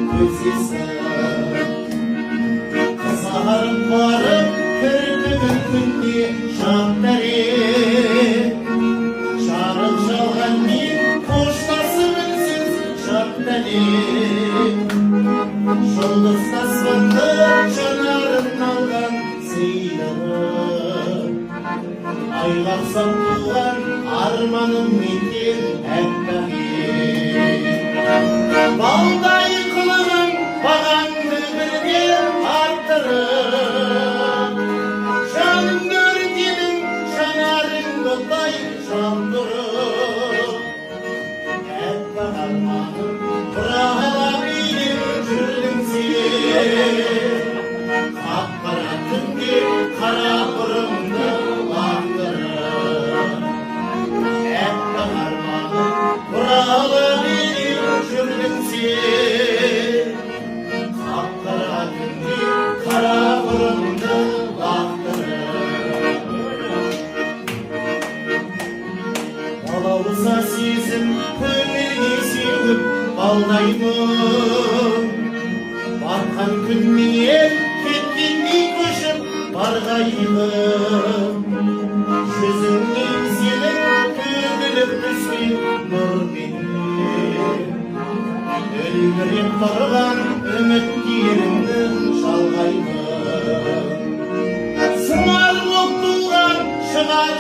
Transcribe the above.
көзесі қызарып барып кірпігін күнде жапдәрет жарық жалған мен қоштасып үнсіз жапдәрет жұлдыз аспанды жанарын алған сыйлығы айға ұқсап туған арманым екен әппақ балдай қылығың бағаңды бірге арттырып жанымды өртедің жанарыңды тай жандырып әппақ арманым бұралап билеп жүрдің сен қап-қара түнде қара құрымды лақтырып әппақ арманым бұралып жүрдің сен қап-қара түнде қара құрымды лақтырып балауса сезім көңілге сеуіп балдаймын батқан күнмен кеткендей көшіп барғайым жүзіңнен сенің төгіліп түскен нұрменен өлбіреп тұрған үміттерімді шалғаймын сыңар боп туған шығар